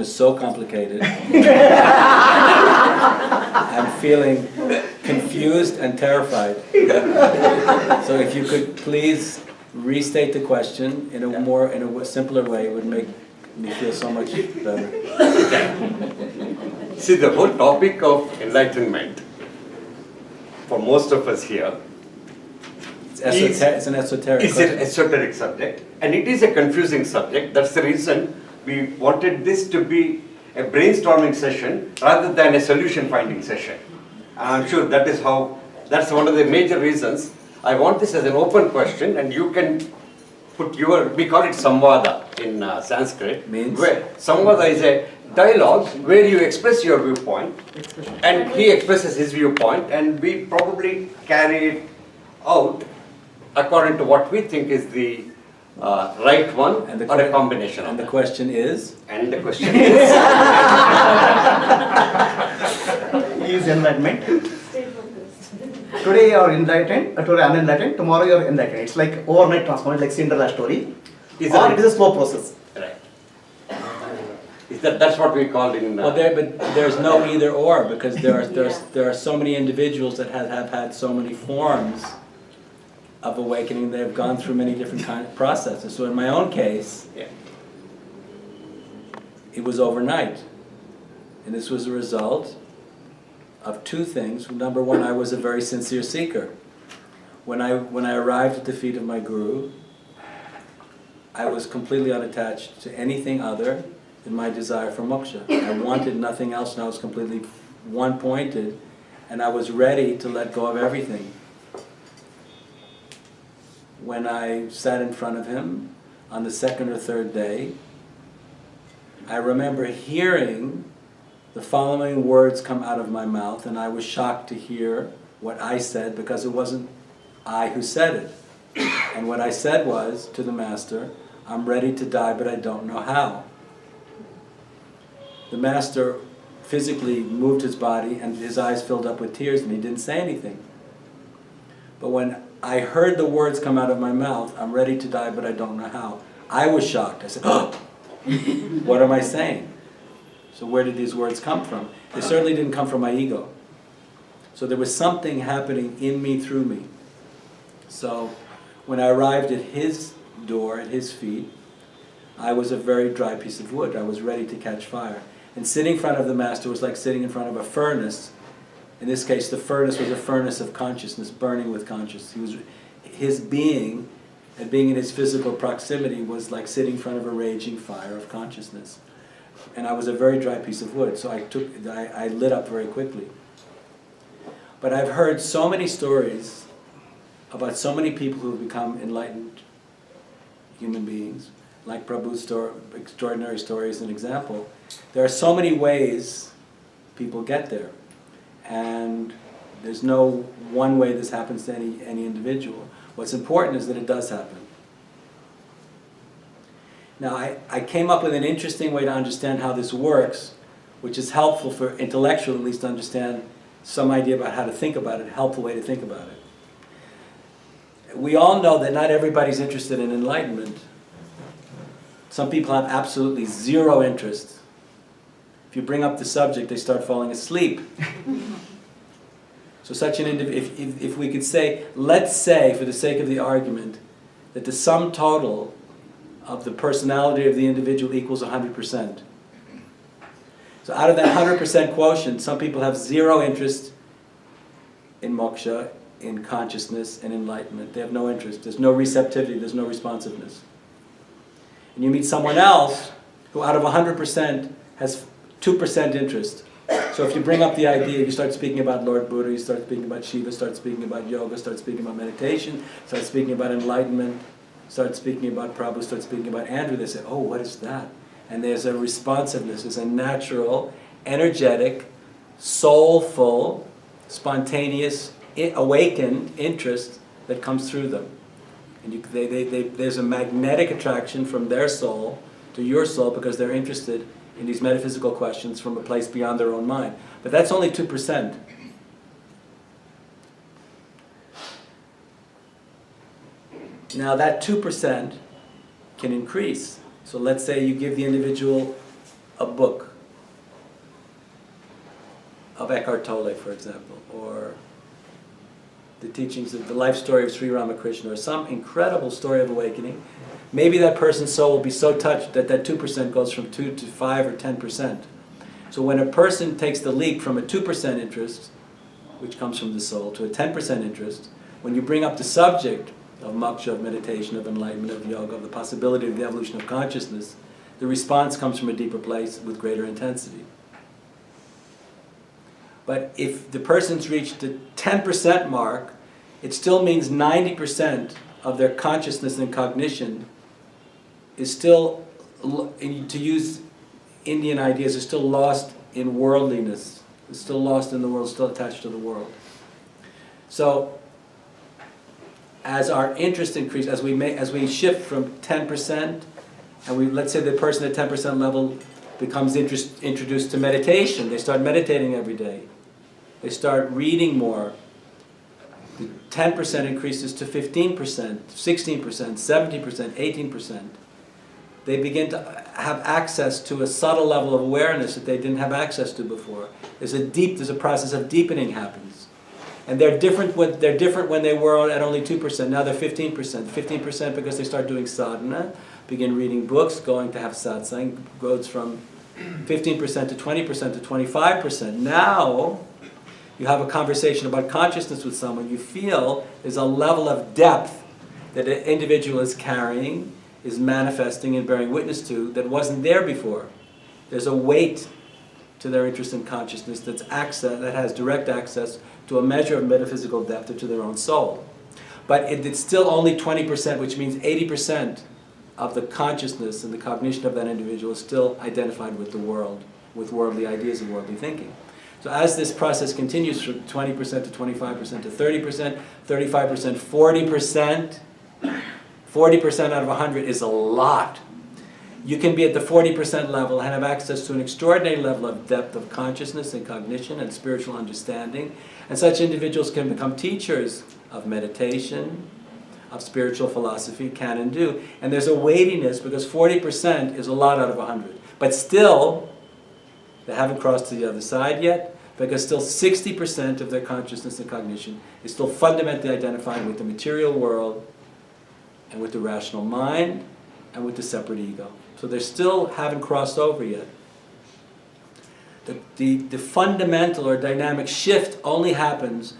is so complicated. I'm feeling confused and terrified. So if you could please restate the question in a simpler way, it would make me feel so much better. See, the whole topic of enlightenment, for most of us here, It's an esoteric it's an esoteric subject, and it is a confusing subject. That's the reason we wanted this to be a brainstorming session rather than a solution finding session. I'm sure that's one of the major reasons. I want this as an open question, and you can put we call it samvada in Sanskrit. Means? Where samvada is a dialogue where you express your viewpoint, and he expresses his viewpoint, and we probably carry it out according to what we think is the right one, or a combination of And the them. question is? And the question is, Is enlightenment. Today you are enlightened, today unenlightened, tomorrow you are enlightened. It's like overnight transformation, like Cinderella story. Or it is a slow process. right. That's what we call in... Well, but there's no either or, because there are so many individuals that have had so many forms of awakening. They've gone through many different kind of processes. So in my own case, it was overnight. And this was a result of two things. Number one, I was a very sincere seeker. When I arrived at the feet of my guru, I was completely unattached to anything other than my desire for moksha. I wanted nothing else, and I was completely one-pointed, and I was ready to let go of everything. When I sat in front of him on the second or third day, I remember hearing the following words come out of my mouth, and I was shocked to hear what I said, because it wasn't I who said it. And what I said was, to the Master, I'm ready to die, but I don't know how. The Master physically moved his body, and his eyes filled up with tears, and he didn't say anything. But when I heard the words come out of my mouth, I'm ready to die, but I don't know how, I was shocked. I said, oh, what am I saying? So where did these words come from? They certainly didn't come from my ego. So there was something happening in me, through me. So when I arrived at his door, at his feet, I was a very dry piece of wood. I was ready to catch fire. And sitting in front of the Master was like sitting in front of a furnace. In this case, the furnace was a furnace of consciousness, burning with consciousness. His being, and being in his physical proximity, was like sitting in front of a raging fire of consciousness. And I was a very dry piece of wood, so I lit up very quickly. But I've heard so many stories about so many people who have become enlightened human beings, like Prabhu's extraordinary story is an example. There are so many ways people get there, and there's no one way this happens to any individual. What's important is that it does happen. Now, I came up with an interesting way to understand how this works, which is helpful for intellectual, at least, to understand some idea about how to think about it, a helpful way to think about it. We all know that not everybody's interested in enlightenment. Some people have absolutely zero interest. If you bring up the subject, they start falling asleep. So such an individual, if we could say, let's say, for the sake of the argument, that the sum total of the personality of the individual equals 100%. So out of that 100% quotient, some people have zero interest in moksha, in consciousness, and enlightenment. They have no interest. There's no receptivity. There's no responsiveness. And you meet someone else who out of 100% has 2% interest. So if you bring up the idea, you start speaking about Lord Buddha, you start speaking about Shiva, start speaking about yoga, start speaking about meditation, start speaking about enlightenment, start speaking about Prabhu, start speaking about Andrew, they say, oh, what is that? And there's a responsiveness, there's a natural, energetic, soulful, spontaneous, awakened interest that comes through them. And there's a magnetic attraction from their soul to your soul because they're interested in these metaphysical questions from a place beyond their own mind. But that's only 2%. Now that 2% can increase. So let's say you give the individual a book of Eckhart Tolle, for example, or the teachings of the life story of Sri Ramakrishna, or some incredible story of awakening, maybe that person's soul will be so touched that that 2% goes from 2 to 5 or 10%. So when a person takes the leap from a 2% interest, which comes from the soul, to a 10% interest, when you bring up the subject of moksha, of meditation, of enlightenment, of yoga, of the possibility of the evolution of consciousness, the response comes from a deeper place with greater intensity. But if the person's reached the 10% mark, it still means 90% of their consciousness and cognition is still, to use Indian ideas, is still lost in worldliness, is still lost in the world, still attached to the world. So, as our interest increases, as we shift from 10%, and let's say the person at 10% level becomes introduced to meditation, they start meditating every day, they start reading more, the 10% increases to 15%, 16%, 17%, 18%. They begin to have access to a subtle level of awareness that they didn't have access to before. There's a process of deepening happens. And they're different when they were at only 2%. Now they're 15%. 15% because they start doing sadhana, begin reading books, going to have satsang, goes from 15% to 20% to 25%. Now you have a conversation about consciousness with someone, you feel there's a level of depth that an individual is carrying, is manifesting and bearing witness to that wasn't there before. There's a weight to their interest in consciousness that has direct access to a measure of metaphysical depth or to their own soul. But it's still only 20%, which means 80% of the consciousness and the cognition of that individual is still identified with the world, with worldly ideas and worldly thinking. So as this process continues from 20% to 25% to 30%, 35%, 40%, 40% out of 100 is a lot. You can be at the 40% level and have access to an extraordinary level of depth of consciousness and cognition and spiritual understanding. And such individuals can become teachers of meditation, of spiritual philosophy, can and do. And there's a weightiness because 40% is a lot out of 100. But still, they haven't crossed to the other side yet, because still 60% of their consciousness and cognition is still fundamentally identified with the material world and with the rational mind and with the separate ego. So they still haven't crossed over yet. The fundamental or dynamic shift only happens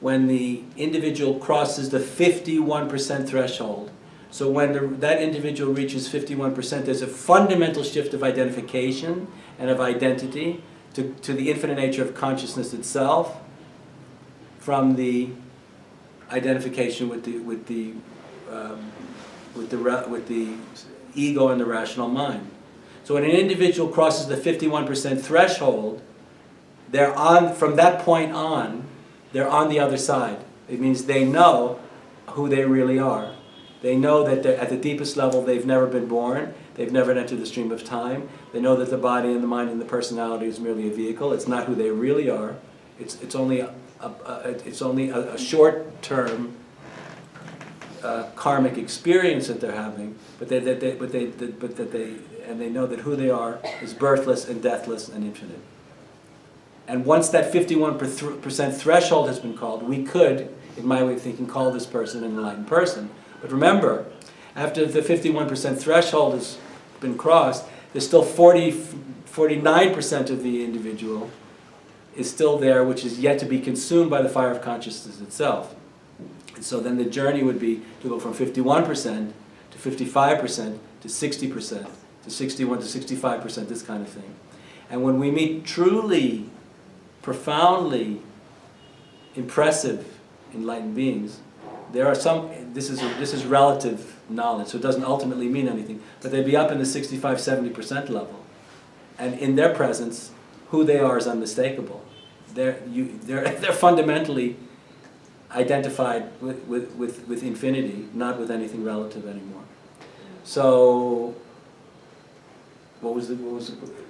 when the individual crosses the 51% threshold. So when that individual reaches 51%, there's a fundamental shift of identification and of identity to the infinite nature of consciousness itself, from the identification with the ego and the rational mind. So when an individual crosses the 51% threshold, from that point on, they're on the other side. It means they know who they really are. They know that at the deepest level they've never been born, they've never entered the stream of time. They know that the body and the mind and the personality is merely a vehicle. It's not who they really are. It's only a short-term karmic experience that they're having, but they know that who they are is birthless and deathless and infinite. And once that 51% threshold has been called, we could, in my way of thinking, call this person an enlightened person. But remember, after the 51% threshold has been crossed, there's still 49% of the individual is still there, which is yet to be consumed by the fire of consciousness itself. And so then the journey would be to go from 51% to 55% to 60% to 61 to 65%, this kind of thing. And when we meet truly, profoundly impressive enlightened beings, there are some, this is relative knowledge, so it doesn't ultimately mean anything, but they'd be up in the 65-70% level. And in their presence, who they are is unmistakable. They're fundamentally identified with infinity, not with anything relative anymore. So, what was the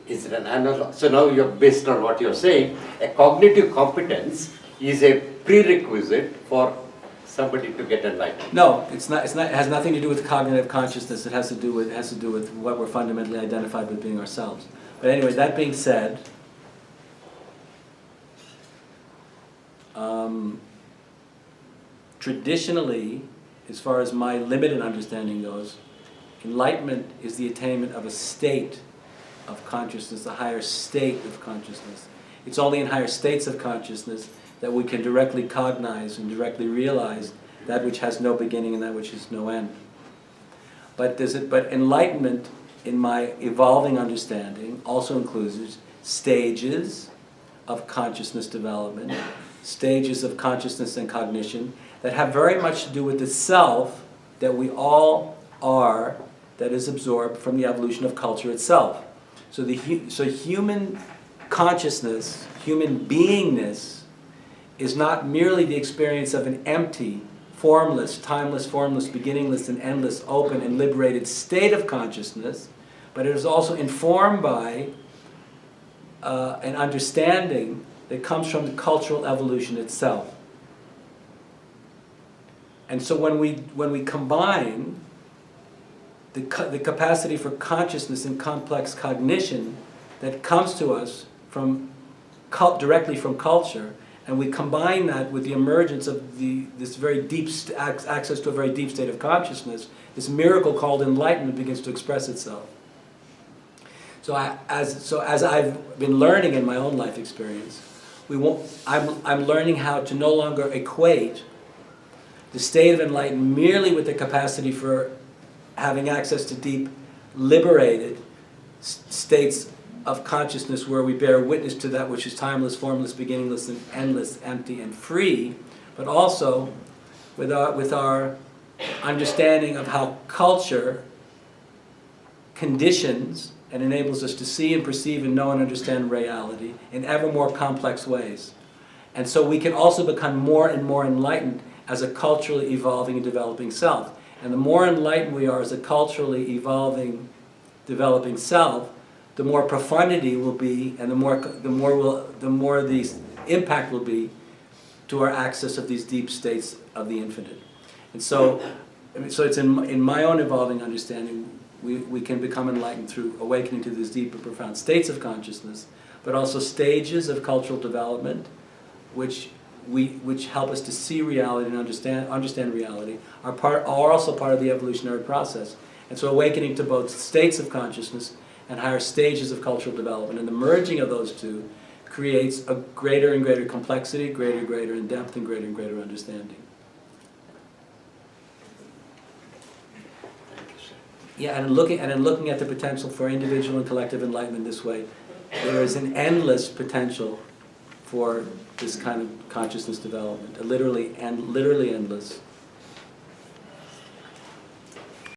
Is it an analog? So now you're based on what you're saying, a cognitive competence is a prerequisite for somebody to get enlightened. No, it's not. It has nothing to do with cognitive consciousness. It has to do with what we're fundamentally identified with being ourselves. But anyway, that being said, traditionally, as far as my limited understanding goes, enlightenment is the attainment of a state of consciousness, a higher state of consciousness. It's only in higher states of consciousness that we can directly cognize and directly realize that which has no beginning and that which has no end. But enlightenment, in my evolving understanding, also includes stages of consciousness development, stages of consciousness and cognition that have very much to do with the self that we all are, that is absorbed from the evolution of culture itself. So human consciousness, human beingness, is not merely the experience of an empty, formless, timeless, formless, beginningless, and endless, open and liberated state of consciousness, but it is also informed by an understanding that comes from the cultural evolution itself. And so when we combine the capacity for consciousness and complex cognition that comes to us directly from culture, and we combine that with the emergence of this very deep access to a very deep state of consciousness, this miracle called enlightenment begins to express itself. So as I've been learning in my own life experience, I'm learning how to no longer equate the state of enlightenment merely with the capacity for having access to deep, liberated states of consciousness where we bear witness to that which is timeless, formless, beginningless, and endless, empty, and free, but also with our understanding of how culture conditions and enables us to see and perceive and know and understand reality in ever more complex ways. And so we can also become more and more enlightened as a culturally evolving and developing self. And the more enlightened we are as a culturally evolving, developing self, the more profundity will be, and the more the impact will be to our access of these deep states of the infinite. And so it's in my own evolving understanding, we can become enlightened through awakening to these deep and profound states of consciousness, but also stages of cultural development, which help us to see reality and understand reality, are also part of the evolutionary process. And so awakening to both states of consciousness and higher stages of cultural development, and the merging of those two creates a greater and greater complexity, greater in depth, and greater understanding. Yeah, and in looking at the potential for individual and collective enlightenment this way, there is an endless potential for this kind of consciousness development, literally endless.